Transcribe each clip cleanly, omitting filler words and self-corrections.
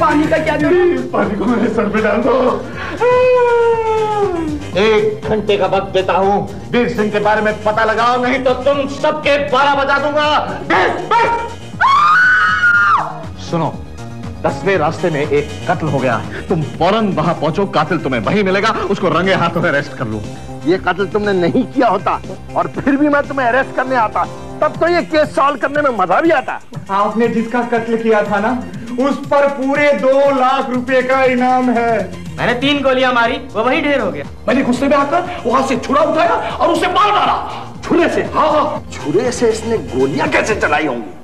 पानी का क्या करूं? पानी को मेरे सर पे डाल दो। 1 घंटे का वक्त देता हूँ, वीर सिंह के बारे में पता लगाओ, नहीं तो तुम सबके 12 बजा दूंगा। सुनो, 10वें रास्ते में एक कत्ल हो गया, तुम फौरन वहां पहुंचो, कातिल तुम्हें वहीं मिलेगा, उसको रंगे हाथों में अरेस्ट कर लो। ये कत्ल तुमने नहीं किया होता और फिर भी मैं तुम्हें अरेस्ट करने आता, तब तो ये केस सॉल्व करने में मजा भी आता। आपने जिसका कत्ल किया था ना, उस पर पूरे 2 लाख रुपए का इनाम है। मैंने 3 गोलियां मारी, वो वही ढेर हो गया। मैंने गुस्से में आकर वहां से छुरा उठाया और उसे मार डाला छुरे से। हाँ, छुरे से इसने गोलियां कैसे चलाई होंगी?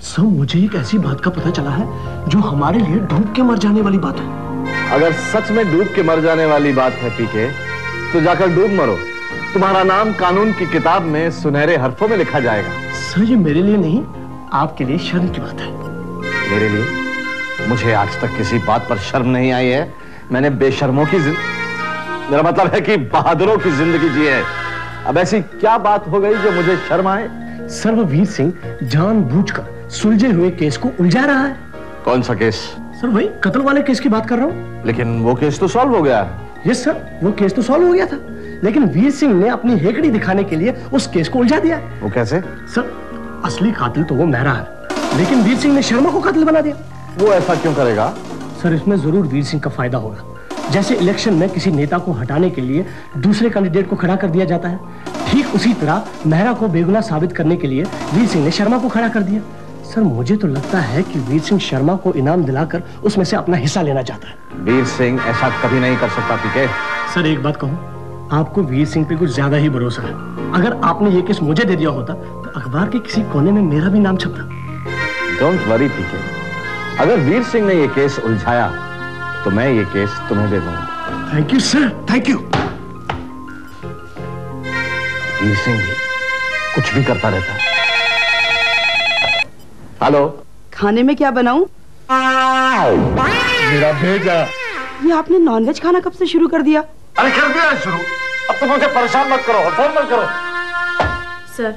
सब मुझे एक ऐसी बात का पता चला है जो हमारे लिए डूब के मर जाने वाली बात है। अगर सच में डूब के मर जाने वाली बात है पीके, तो जाकर डूब मरो। तुम्हारा नाम कानून की किताब में सुनहरे हरफों में लिखा जाएगा। सर, ये मेरे लिए नहीं, आपके लिए शर्म की बात है। मेरे लिए? मुझे आज तक किसी बात पर शर्म नहीं आई है। मैंने बेशर्मों की मेरा मतलब है कि बहादुरों की जिंदगी जी है। अब ऐसी क्या बात हो गई जो मुझे शर्म आए? सर, वो वीर सिंह जानबूझकर सुलझे हुए केस को उलझा रहा है। कौन सा केस? सर, वही कत्ल वाले केस की बात कर रहा हूँ। लेकिन वो केस तो सॉल्व हो गया है। यस सर, वो केस तो सॉल्व हो गया था, लेकिन वीर सिंह ने अपनी हेकड़ी दिखाने के लिए उस केस को उलझा दिया। वो कैसे? सर, असली कातिल तो वो मेहरा है, लेकिन वीर सिंह ने शर्मा को कातिल बना दिया। वो ऐसा क्यों करेगा? सर, इसमें जरूर वीर सिंह का फायदा होगा। जैसे इलेक्शन में किसी नेता को हटाने के लिए दूसरे कैंडिडेट को खड़ा कर दिया जाता है, ठीक उसी तरह मेहरा को बेगुनाह साबित करने के लिए वीर सिंह ने शर्मा को खड़ा कर दिया। सर, मुझे तो लगता है कि वीर सिंह शर्मा को इनाम दिलाकर उसमें से अपना हिस्सा लेना चाहता है। वीर सिंह ऐसा कभी नहीं कर सकता पीके। सर, एक बात कहूं, आपको वीर सिंह पे कुछ ज्यादा ही भरोसा है। अगर आपने ये केस मुझे दे दिया होता तो अखबार के किसी कोने में मेरा भी नाम छपता। डोंट वरी पीके, अगर वीर सिंह ने ये केस उलझाया तो मैं ये केस तुम्हें दे दूंगा। Thank you sir, thank you. Veer Singh भी कुछ भी करता रहता है। हेलो, खाने में क्या बनाऊं? मेरा भेजा। ये आपने नॉनवेज खाना कब से शुरू कर दिया? अरे कर दिया शुरू, अब तुम मुझे परेशान मत करो, फोन मत करो। सर,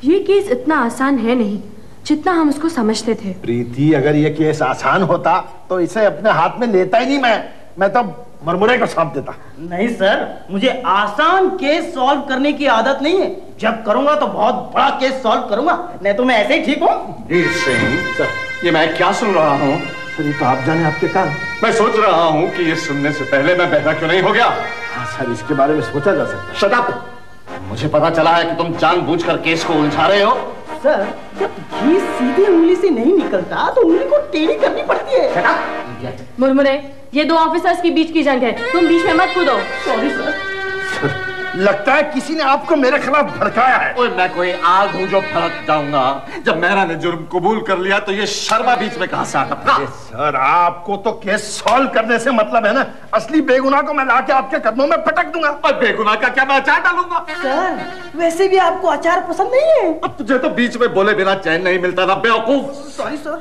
ये केस इतना आसान है नहीं जितना हम उसको समझते थे। प्रीति, अगर ये केस आसान होता तो इसे अपने हाथ में लेता ही नहीं। मैं तो मरमुरे को सौंप देता। नहीं सर, मुझे आसान केस सॉल्व करने की आदत नहीं है। जब करूंगा तो बहुत बड़ा केस सॉल्व करूंगा, नहीं तो मैं ऐसे ही ठीक हूँ। वीर सिंह सर, ये मैं क्या सुन रहा हूँ? सर, ये तो आप जाने आपके कान। मैं सोच रहा हूँ कि ये सुनने से पहले मैं बहरा क्यों नहीं हो गया। हाँ सर, इसके बारे में सोचा जा सकता है। Shut up! मुझे पता चला है कि तुम जानबूझकर केस को उलझा रहे हो। सर, जब घी सीधी उंगली से नहीं निकलता तो उंगली को टेढ़ी करनी पड़ती है। Shut up! मुरमुरे, ये 2 ऑफिसर्स के बीच की जंग है, तुम बीच में मत कूदो। Sorry sir. लगता है किसी ने आपको मेरे खिलाफ भड़काया है। ओए, मैं कोई आग हूँ जो भड़क जाऊंगा? जब मेहरा ने जुर्म कबूल कर लिया तो ये शर्मा बीच में कहां से आ टपका? सर, आपको तो केस सॉल्व करने से मतलब है ना। असली बेगुनाह को मैं लाके आपके कदमों में पटक दूंगा। और बेगुनाह का क्या मैं अचार डालूंगा? सर, वैसे भी आपको अचार पसंद नहीं है। अब तुझे तो बीच में बोले बिना चैन नहीं मिलता ना बेवकूफ। Sorry sir.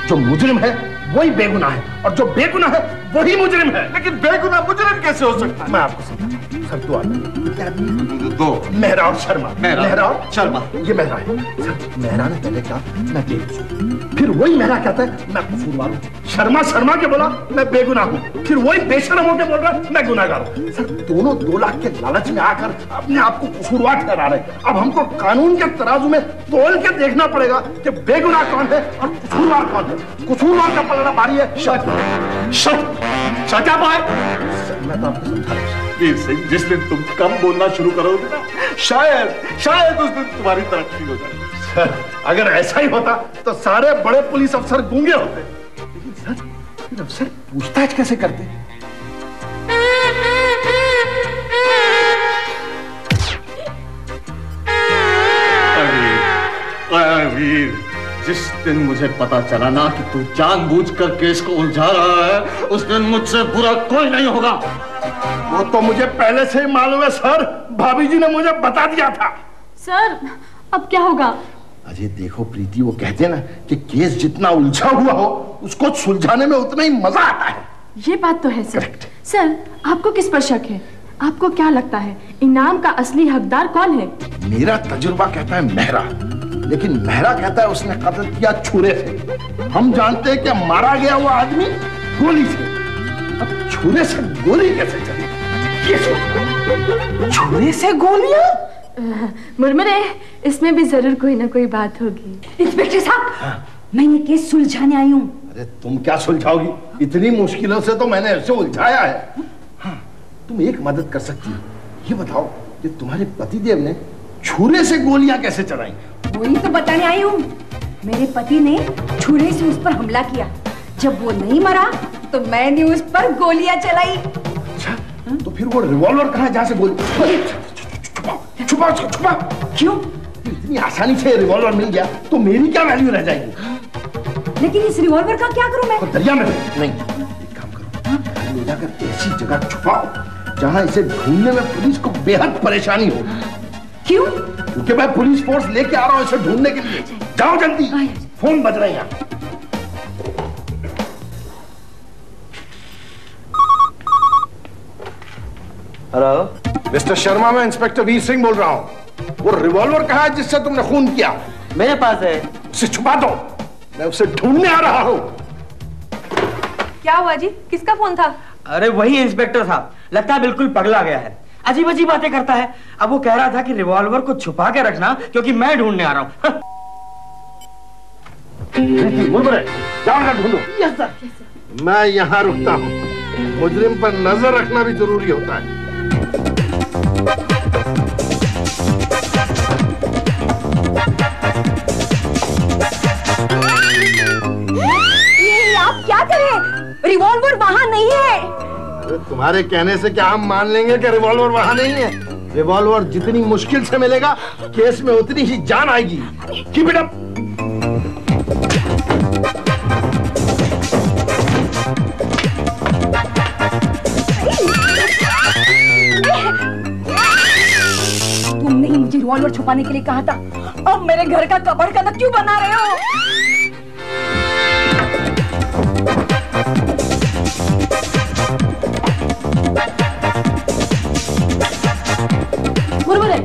जो मुजरिम है वही बेगुनाह है और जो बेगुनाह है वही मुजरिम है। लेकिन बेगुनाह मुजरिम कैसे हो सकता है? मैं आपको समझाता हूं। सर, दो आदमी, दो, मेहरा और शर्मा। मेहरा और शर्मा। ये मेहरा है। सर, मेहरा ने पहले कहा मैं बेकसूर, फिर वही मेहरा कहता है मैं कसूरवार हूँ। शर्मा के बोला मैं बेगुनाह हूँ, फिर वही बेशर्म होकर बोल रहा है मैं गुनाहगार हूँ। सर, दोनों 2 लाख के लालच में आकर अपने आप को कसूरवार ठहरा रहे। अब हमको कानून के तराजू में तोल के देखना पड़ेगा कि बेगुनाह कौन है और कसूरवार कौन है। कसूरवार का पलड़ा भारी है। मैं तो आपको समझा रहा हूं। वीर सिंह, जिस दिन तुम कम बोलना शुरू करोगे ना, शायद उस दिन तुम्हारी तरक्की हो जाएगी। सर, अगर ऐसा ही होता तो सारे बड़े पुलिस अफसर गूंगे होते। लेकिन सर, अफसर पूछताछ कैसे करते? वीर, जिस दिन मुझे पता चला ना कि तू जानबूझकर केस को उलझा रहा है, उस दिन मुझसे बुरा कोई नहीं होगा। वो तो मुझे पहले से ही मालूम है सर, भाभी जी ने मुझे बता दिया था। सर, अब क्या होगा? अजय देखो प्रीति, वो कहते हैं ना कि केस जितना उलझा हुआ हो उसको सुलझाने में उतना ही मजा आता है। ये बात तो है सर। Correct. सर, आपको किस पर शक है? आपको क्या लगता है इनाम का असली हकदार कौन है? मेरा तजुर्बा कहता है मेहरा, लेकिन मेहरा कहता है उसने कत्ल किया छुरे से। हम जानते हैं कि मारा गया वो आदमी गोली से। अब छुरे से गोली कैसे चली? ये सोचो। छुरे से गोलियां? मुरमुरे, इसमें भी जरूर कोई ना कोई बात होगी। इंस्पेक्टर साहब, मैं ये केस सुलझाने आई हूँ। अरे तुम क्या सुलझाओगी? इतनी मुश्किलों से तो मैंने इसे उलझाया है। हाँ, तुम एक मदद कर सकती हो। ये बताओ कि तुम्हारे पतिदेव ने छुरे से गोलियां कैसे चलाई? वही तो बताने आई हूँ। मेरे पति ने छुरे से उस पर हमला किया। जब वो नहीं मरा तो मैंने उस पर गोलियां चलाई। अच्छा, तो फिर वो रिवॉल्वर कहाँ है जहाँ से गोली? छुपाओ छुपाओ छुपाओ। क्यों? इतनी आसानी से रिवॉल्वर मिल गया तो मेरी क्या वैल्यू रह जाएगी? लेकिन इस रिवॉल्वर का क्या करूं मैं? तो दरिया में नहीं, एक काम करो, ले जाकर ऐसी जगह छुपाओ जहां इसे ढूंढने में पुलिस को बेहद परेशानी हो। क्यों? क्योंकि मैं पुलिस फोर्स लेके आ रहा हूं इसे ढूंढने के लिए। जाओ जल्दी, फोन बज रहे हैं। हेलो मिस्टर शर्मा, मैं इंस्पेक्टर वीर सिंह बोल रहा हूँ। वो रिवॉल्वर कहाँ है जिससे तुमने खून किया? मेरे पास है। उसे छुपा दो, मैं उसे ढूंढने आ रहा हूँ। क्या हुआ जी? किसका फोन था? अरे वही इंस्पेक्टर साहब, लगता है बिल्कुल पगला गया है। अजीब अजीब बातें करता है। अब वो कह रहा था कि रिवॉल्वर को छुपा के रखना क्योंकि मैं ढूंढने आ रहा हूँ। जाओ ढूंढो। Yes sir. मैं यहाँ रुकता हूँ। मुजरिम पर नजर रखना भी जरूरी होता है। ये आप क्या करें? रिवॉल्वर वहाँ नहीं है। अरे तुम्हारे कहने से क्या हम मान लेंगे कि रिवॉल्वर वहाँ नहीं है? रिवॉल्वर जितनी मुश्किल से मिलेगा, केस में उतनी ही जान आएगी। Keep it up. तुमने ही मुझे रिवॉल्वर छुपाने के लिए कहा था। अब मेरे घर का कबाड़ खाना क्यों बना रहे हो? मुरमुरे,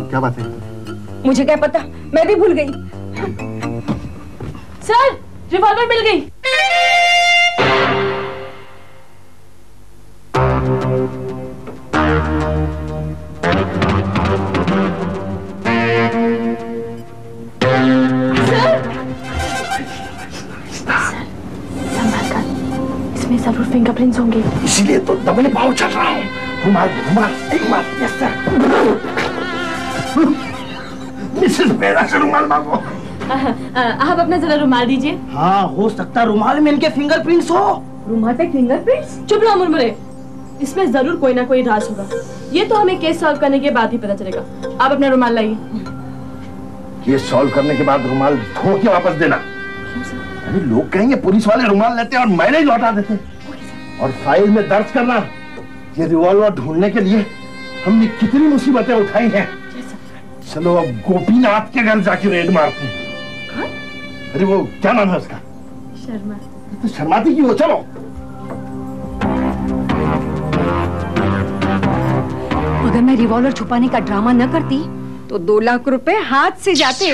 क्या बात है? मुझे क्या पता, मैं भी भूल गई। सर, रिवॉल्वर मिल गई। इसमें जरूर फिंगरप्रिंट्स होंगे। इसीलिए तो दबने पाँव चल रहा हूँ। रुमाल रुमाल, एक बार। Yes sir. मिसेस मेरा से रुमाल मांगो। आप अपना जरा रुमाल दीजिए। हाँ, हो सकता है रुमाल में इनके फिंगरप्रिंट्स हो। रुमाल पे फिंगरप्रिंट्स? चुप रहो मुरमुरे, इसमें जरूर कोई ना कोई राज होगा। ये तो हमें केस सॉल्व करने के बाद ही पता चलेगा। आप अपना रुमाल लाइए। केस सॉल्व करने के बाद रुमाल धो के वापस देना। अरे लोग कहेंगे पुलिस वाले रुमाल लेते और मैंने ही लौटा देते। और फाइल में दर्ज करना, ये रिवॉल्वर ढूंढने के लिए हमने कितनी मुसीबतें उठाई हैं। चलो अब गोपीनाथ के घर जाके रेड मारते हैं। अरे वो क्या नाम है उसका? शर्मा। तो शर्माती क्यों हो? चलो। अगर मैं रिवॉल्वर छुपाने का ड्रामा न करती तो 2 लाख रुपए हाथ से जाते।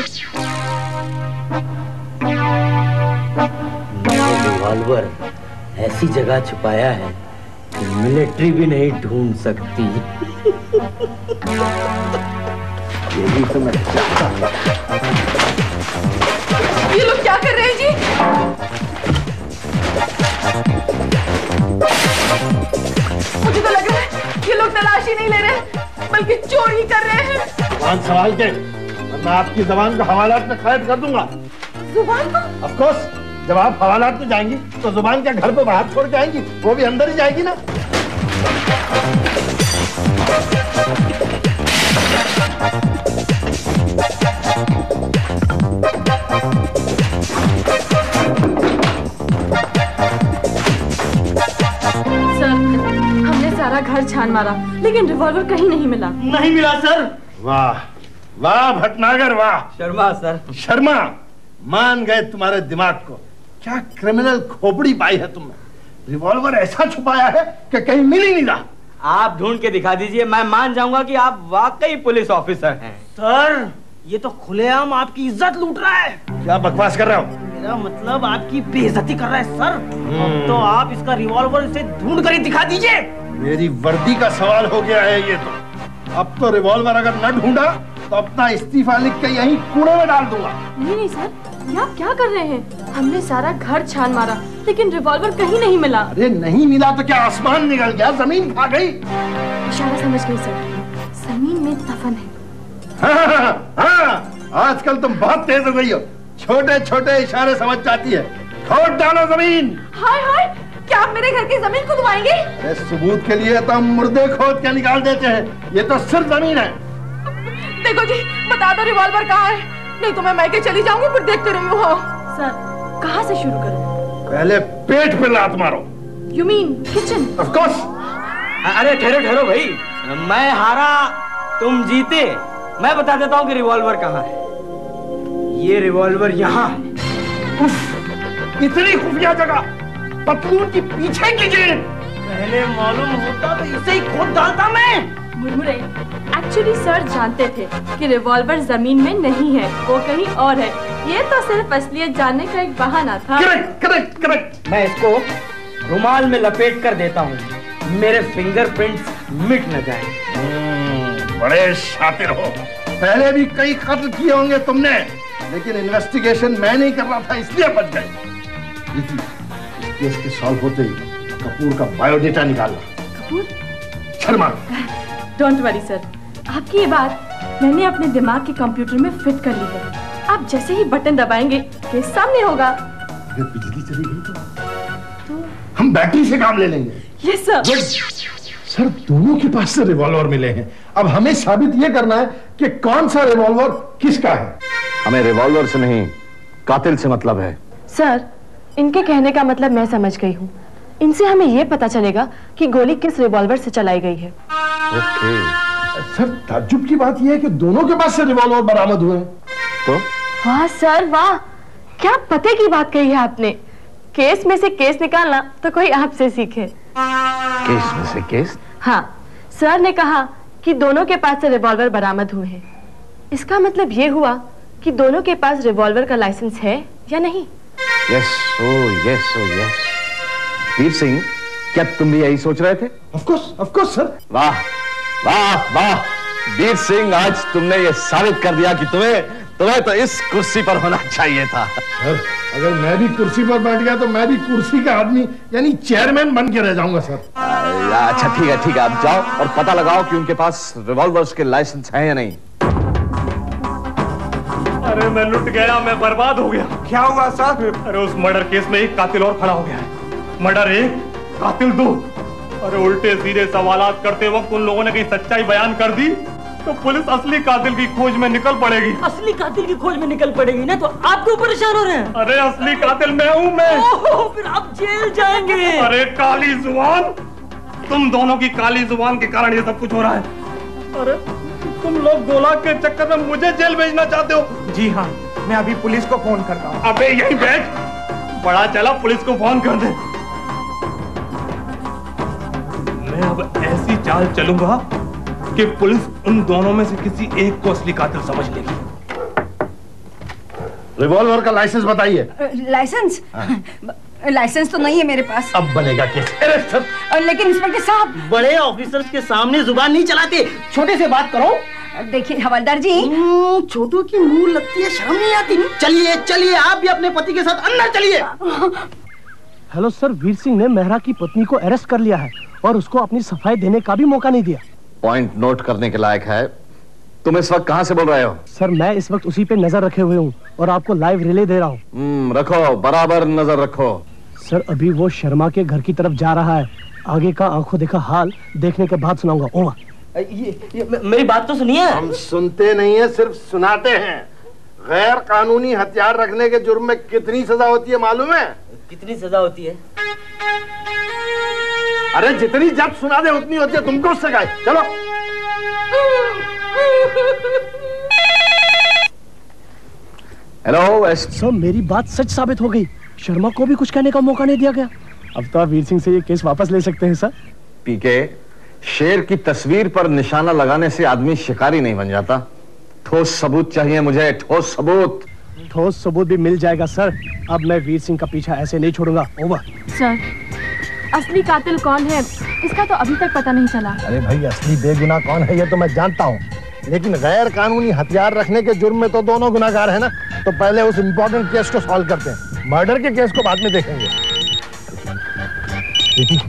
रिवॉल्वर ऐसी जगह छुपाया है कि मिलिट्री भी नहीं ढूंढ सकती। यही तो मैं चाहता हूं। ये लोग क्या कर रहे हैं जी? मुझे तो लग रहा है ये लोग तलाशी नहीं ले रहे, बल्कि चोरी कर रहे हैं। जुबान संभाल के, वरना आपकी जुबान को हवालात में कैद कर दूंगा। जुबान को? ऑफ कोर्स, जब आप हवालात में जाएंगी तो जुबान क्या घर पे बाहर छोड़ के आएंगी? वो भी अंदर ही जाएगी ना। सर, हमने सारा घर छान मारा लेकिन रिवॉल्वर कहीं नहीं मिला। नहीं मिला सर। वाह वाह भटनागर वाह। शर्मा सर। शर्मा, मान गए तुम्हारे दिमाग को। क्या क्रिमिनल खोपड़ी पाई है तुमने। रिवॉल्वर ऐसा छुपाया है कि कहीं मिल ही नहीं रहा। आप ढूंढ के दिखा दीजिए, मैं मान जाऊंगा कि आप वाकई पुलिस ऑफिसर हैं। सर, ये तो खुलेआम आपकी इज्जत लूट रहा है। क्या बकवास कर रहे हो? मेरा मतलब आपकी बेइज्जती कर रहा है सर। अब तो आप इसका रिवॉल्वर इसे ढूंढ कर ही दिखा दीजिए। मेरी वर्दी का सवाल हो गया है ये तो। अब तो रिवॉल्वर अगर न ढूंढा तो अपना इस्तीफा लिख के यहीं कूड़े में डाल दूंगा। नहीं सर, ये आप क्या कर रहे हैं? हमने सारा घर छान मारा लेकिन रिवॉल्वर कहीं नहीं मिला। अरे नहीं मिला तो क्या आसमान निकल गया, जमीन खा गई? इशारा समझ गई सर, जमीन में दफन है। हाँ, आजकल तुम बहुत तेज हो गई हो, छोटे छोटे इशारे समझ जाती है। खोद डालो जमीन। हाय हाय, क्या आप मेरे घर की जमीन खुदवाएंगे? अरे सबूत के लिए तो हम मुर्दे खोद के निकाल देते हैं, ये तो सिर्फ जमीन है। देखो जी, बता दो रिवॉल्वर कहाँ है, नहीं तो मैं मायके चली जाऊंगी, फिर देखते रही हूँ। सर, कहाँ से शुरू करूँ? पहले पेट पे लात मारो। You mean kitchen? Of course। अरे ठहरो ठहरो भाई, मैं हारा तुम जीते। मैं बता देता हूँ कि रिवॉल्वर कहाँ है। ये रिवॉल्वर यहाँ है। उफ, इतनी खुफिया जगह, पतलून की पीछे की जेब। पहले मालूम होता तो इसे ही खोद डालता मैं। मुरमुरे, एक्चुअली सर जानते थे कि रिवॉल्वर जमीन में नहीं है, वो कहीं और है। ये तो सिर्फ असलियत जानने का एक बहाना था। Correct correct correct. मैं इसको रुमाल में लपेट कर देता हूँ, मेरे फिंगरप्रिंट्स मिट न जाए। बड़े शातिर हो। पहले भी कई कत्ल किए होंगे तुमने, लेकिन इन्वेस्टिगेशन मैं नहीं कर रहा था इसलिए बच गए। इस केस के सॉल्व होते ही कपूर का बायोडेटा निकालना। Kapoor? Sharma. Don't worry sir, आपकी ये बात मैंने अपने दिमाग के कंप्यूटर में फिट कर ली है। आप जैसे ही बटन दबाएंगे केस सामने होगा। अगर बिजली चली गई तो हम बैटरी से काम ले लेंगे। Yes sir. सर, दोनों के पास से रिवॉल्वर मिले हैं, अब हमें साबित ये करना है कि कौन सा रिवॉल्वर किसका है। हमें रिवॉल्वर से नहीं, कातिल से मतलब है। सर, इनके कहने का मतलब मैं समझ गई हूँ। इनसे हमें ये पता चलेगा कि गोली किस रिवॉल्वर से चलाई गई है। ओके। सर, ताज्जुब की बात यह है कि दोनों के पास से रिवॉल्वर बरामद हुए। तो वाह सर वाह, क्या पते की बात कही है आपने। केस में से केस निकालना तो कोई आपसे सीखे। केस में से केस? हाँ, सर ने कहा कि दोनों के पास से रिवॉल्वर बरामद हुए हैं। इसका मतलब ये हुआ कि दोनों के पास रिवॉल्वर का लाइसेंस है या नहीं। Yes yes yes. Veer Singh, क्या तुम भी यही सोच रहे थे? Of course sir. वाह वाह वाह वीर सिंह, आज तुमने ये साबित कर दिया कि तुम्हें तो इस कुर्सी पर होना चाहिए था। सर, अगर मैं भी कुर्सी पर बैठ गया तो मैं भी कुर्सी का आदमी यानी चेयरमैन बन के रह जाऊंगा सर। अच्छा ठीक है, आप जाओ और पता लगाओ कि उनके पास रिवॉल्वर्स के लाइसेंस हैं या नहीं। अरे मैं लुट गया, मैं बर्बाद हो गया। क्या हुआ साहब? अरे उस मर्डर केस में एक कातिल और खड़ा हो गया है। मर्डर 1, कातिल 2। अरे उल्टे सीधे सवालात करते वक्त उन लोगों ने कहीं सच्चाई बयान कर दी तो पुलिस असली कातिल की खोज में निकल पड़ेगी। असली कातिल की खोज में निकल पड़ेगी ना, तो आप क्यों परेशान हो रहे हैं? अरे असली कातिल मैं हूँ मैं। फिर आप जेल जाएंगे। अरे काली जुबान, तुम दोनों की काली जुबान के कारण ये सब कुछ हो रहा है। अरे तुम लोग गोला के चक्कर में मुझे जेल भेजना चाहते हो? जी हाँ, मैं अभी पुलिस को फोन करता हूँ। अबे यहीं बैठ, बड़ा चला पुलिस को फोन कर दे। मैं अब ऐसी चाल चलूंगा कि पुलिस उन दोनों में से किसी एक को असली कातिल समझ लेगी। रिवॉल्वर का लाइसेंस बताइए। लाइसेंस? लाइसेंस तो नहीं है मेरे पास। अब बनेगा केस। लेकिन इंस्पेक्टर साहब, बड़े ऑफिसर्स के सामने जुबान नहीं चलाते, छोटे से बात करो। देखिए हवलदार जी, छोटों की मुंह लगती है, शर्म नहीं आती। चलिए आप भी अपने पति के साथ अंदर चलिए। हेलो सर, वीर सिंह ने मेहरा की पत्नी को अरेस्ट कर लिया है और उसको अपनी सफाई देने का भी मौका नहीं दिया। पॉइंट नोट करने के लायक है। तुम इस वक्त कहां से बोल रहे हो? सर मैं इस वक्त उसी पे नजर रखे हुए हूँ और आपको लाइव रिले दे रहा हूँ। रखो, बराबर नजर रखो। सर अभी वो शर्मा के घर की तरफ जा रहा है। आगे का आंखों देखा हाल देखने के बाद सुनाऊंगा। ओवर। ये मेरी बात तो सुनिए। हम सुनते नहीं है, सिर्फ सुनाते हैं। गैर कानूनी हथियार रखने के जुर्म में कितनी सजा होती है मालूम है? कितनी सजा होती है? अरे जितनी जब सुना दे उतनी होती है। तुमको उससे गाय चलो। हेलो सर मेरी बात सच साबित हो गई। शर्मा को भी कुछ कहने का मौका नहीं दिया गया। अब तो आप वीर सिंह से ये केस वापस ले सकते हैं सर। पीके, शेर की तस्वीर पर निशाना लगाने से आदमी शिकारी नहीं बन जाता। ठोस सबूत चाहिए मुझे, ठोस सबूत। ठोस सबूत भी मिल जाएगा सर। अब मैं वीर सिंह का पीछा ऐसे नहीं छोड़ूंगा। ओवर। सर असली कातिल कौन है इसका तो अभी तक पता नहीं चला। अरे भाई असली बेगुनाह कौन है ये तो मैं जानता हूँ, लेकिन गैर कानूनी हथियार रखने के जुर्म में तो दोनों गुनाहगार है ना। तो पहले उस इम्पोर्टेंट केस को सॉल्व करते हैं, मर्डर के केस को बाद में देखेंगे। देखिए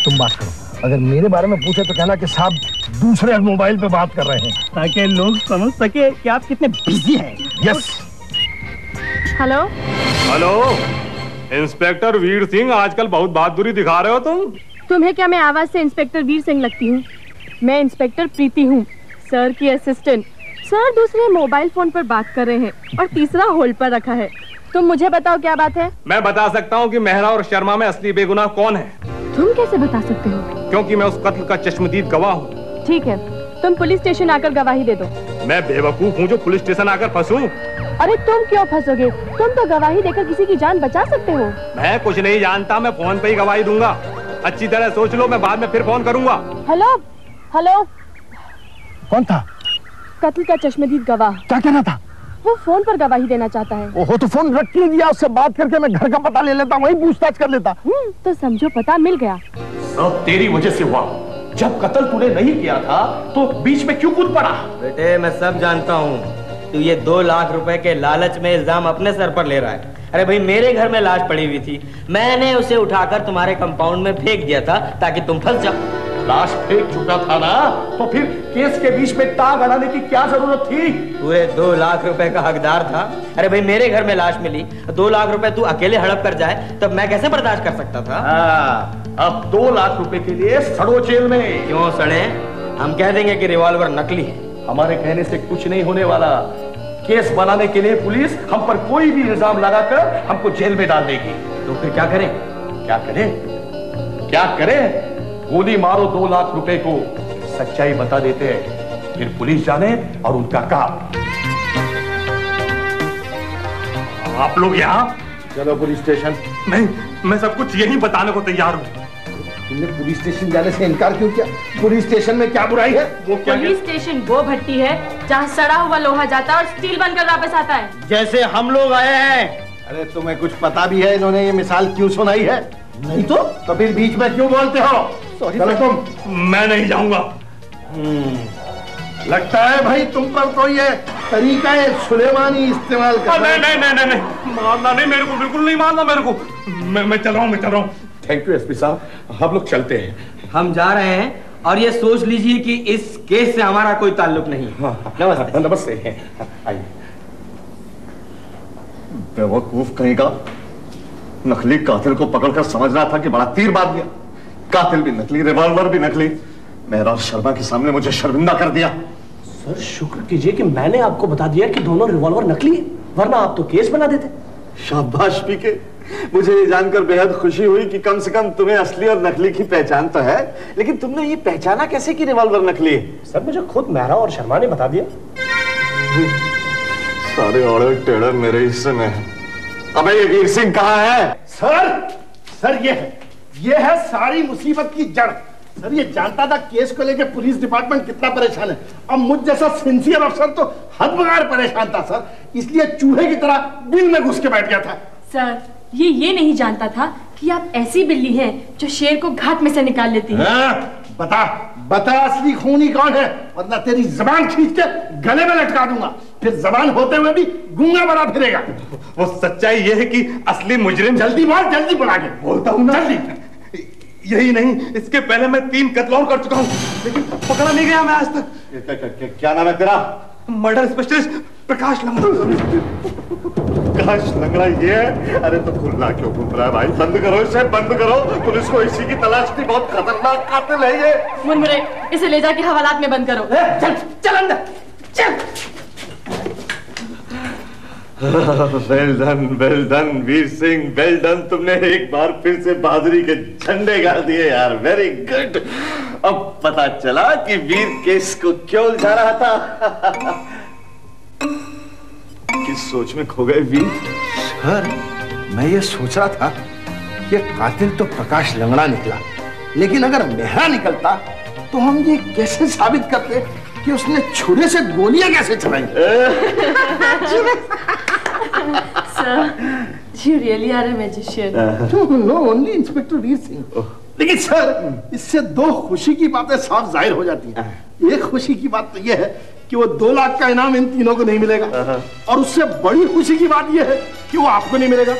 तुम बात करो, अगर मेरे बारे में पूछे तो कहना कि साहब दूसरे मोबाइल पे बात कर रहे हैं, ताकि लोग समझ सके कि आप कितने बिजी हैं। Yes. Hello hello inspector Veer Singh, आजकल बहुत बहादुरी दिखा रहे हो तुम। तुम्हें क्या मैं आवाज से इंस्पेक्टर वीर सिंह लगती हूँ? मैं इंस्पेक्टर प्रीति हूँ, सर की असिस्टेंट। सर दूसरे मोबाइल फोन पर बात कर रहे हैं और तीसरा होल्ड पर रखा है। तुम मुझे बताओ क्या बात है? मैं बता सकता हूँ कि मेहरा और शर्मा में असली बेगुनाह कौन है। तुम कैसे बता सकते हो? क्योंकि मैं उस कत्ल का चश्मदीद गवाह हूँ। ठीक है, तुम पुलिस स्टेशन आकर गवाही दे दो। मैं बेवकूफ हूँ जो पुलिस स्टेशन आकर फंसूं? अरे तुम क्यों फंसोगे? तुम तो गवाही देकर किसी की जान बचा सकते हो। मैं कुछ नहीं जानता, मैं फोन पे ही गवाही दूंगा। अच्छी तरह सोच लो, मैं बाद में फिर फोन करूंगा। Hello hello. कौन था? कत्ल का चश्मदीद गवाह। क्या कहना था? वो फोन पर गवाही देना चाहता है। ओहो, तो फोन रख के दिया, उससे बात करके मैं घर का पता ले लेता, वहीं पूछताछ कर लेता। तो समझो पता मिल गया। सब तेरी वजह से हुआ। जब कत्ल तूने नहीं किया था तो बीच में क्यों कूद पड़ा? बेटे मैं सब जानता हूँ। तू ये 2 लाख रुपए के लालच में इल्जाम अपने सर पर ले रहा है। अरे भाई मेरे घर में लाश पड़ी हुई थी, मैंने उसे उठाकर तुम्हारे कंपाउंड में फेंक दिया था ताकि तुम फंस जाओ। लाश फेंक चुका था ना, तो फिर केस के बीच में टांग अड़ाने की क्या जरूरत थी? पूरे 2 लाख रुपए का हकदार था। अरे भाई मेरे घर में लाश मिली, 2 लाख रुपए तू अकेले हड़प कर जाए तब मैं कैसे बर्दाश्त कर सकता था? अब 2 लाख रुपए के लिए सड़ो जेल में। क्यों सड़े? हम कह देंगे कि रिवॉल्वर नकली है। हमारे कहने से कुछ नहीं होने वाला। केस बनाने के लिए पुलिस हम पर कोई भी इल्जाम लगाकर हमको जेल में डाल देगी। तो फिर क्या करें? क्या करें? क्या करें? गोली मारो 2 लाख रुपए को, सच्चाई बता देते हैं, फिर पुलिस जाने और उनका काम। आप लोग यहाँ चलो पुलिस स्टेशन। नहीं, मैं सब कुछ यही बताने को तैयार हूँ। तुमने पुलिस स्टेशन जाने से इनकार क्यों किया? पुलिस स्टेशन में क्या बुराई है? वो क्या? पुलिस स्टेशन वो भट्टी है जहाँ सड़ा हुआ लोहा जाता है और स्टील बनकर वापस आता है। जैसे हम लोग आए हैं। अरे तुम्हें कुछ पता भी है इन्होंने ये मिसाल क्यों सुनाई है? नहीं तो फिर बीच में क्यों बोलते हो? चलो तुम। मैं नहीं जाऊंगा। लगता है भाई तुम पर कोई ये तरीका है सुलेमानी इस्तेमाल कर। नहीं, मारना नहीं, मेरे को बिल्कुल नहीं मारना मेरे को। मैं चल रहा हूँ। थैंक यू एसपी साहब, हम लोग चलते हैं। हम जा रहे हैं और ये सोच लीजिए कि इस केस से हमारा कोई ताल्लुक नहीं। नमस्ते। नमस्ते। आइए। बेवकूफ कहेगा, नकली कातिल को पकड़कर समझ रहा था कि बड़ा तीर मार दिया। कातिल भी नकली, रिवॉल्वर भी नकली। मेहरा शर्मा के सामने मुझे शर्मिंदा कर दिया। सर शुक्र कीजिए कि मैंने आपको बता दिया कि दोनों रिवॉल्वर नकली है, वरना आप तो केस बना देते। शाबाश पीके, मुझे ये जानकर बेहद खुशी हुई कि कम से कम तुम्हें असली और नकली की पहचान तो है। लेकिन तुमने ये पहचाना कैसे कि रिवॉल्वर नकली है? सर मुझे खुद मेहरा और शर्मा ने बता दिया। सारे औड़े टेढ़े मेरे हिस्से में है। अबे ये वीर सिंह कहाँ है? सर ये है सारी मुसीबत की जड़। सर ये जानता था केस को लेकर पुलिस डिपार्टमेंट कितना परेशान है। अब मुझ जैसा सिंसियर अफसर तो हद बगाड़ परेशान था सर, इसलिए चूहे की तरह बिल में घुस के बैठ गया था। सर ये नहीं जानता था कि आप ऐसी बिल्ली हैं जो शेर को घाट में से निकाल लेती है। बता असली खूनी कौन है, वरना तेरी जबान खींच के गले में लटका दूंगा, फिर जबान होते हुए भी गूंगा बना फिरेगा। वो सच्चाई ये है कि असली मुजरिम। जल्दी बोल, जल्दी बोला के। बोलता हूँ ना। जल्दी। यही नहीं, इसके पहले मैं 3 कत्ल और कर चुका हूँ, लेकिन पकड़ा नहीं गया मैं आज तक। क्या नाम है तेरा? मर्डर स्पेशलिस्ट प्रकाश लंगड़ा। प्रकाश लंगड़ा ये है? अरे तो खुलना क्यों घूम रहा है भाई? बंद करो इसे, बंद करो। पुलिस को इसी की तलाश थी, बहुत खतरनाक कातिल है ये। मुनमुरे, इसे ले जाके हवालात में बंद करो। चल चल अंदर चल। Well done Veer Singh, well done. तुमने एक बार फिर से बहादुरी के झंडे गाड़ दिए यार, वेरी गुड। अब पता चला कि वीर केस को क्यों उलझा रहा था। किस सोच में खो गए वीर? सर, मैं ये सोच रहा था कि कातिल तो प्रकाश लंगड़ा निकला, लेकिन अगर मेहरा निकलता तो हम ये कैसे साबित करते कि उसने छुरे से गोलियां कैसे चलाई? Sir, you really are a magician. No, only inspector Veer Singh. लेकिन सर, इससे 2 खुशी की बातें साफ जाहिर हो जाती हैं। एक खुशी की बात तो यह है कि वो 2 लाख का इनाम इन तीनों को नहीं मिलेगा, और उससे बड़ी खुशी की बात यह है कि वो आपको नहीं मिलेगा।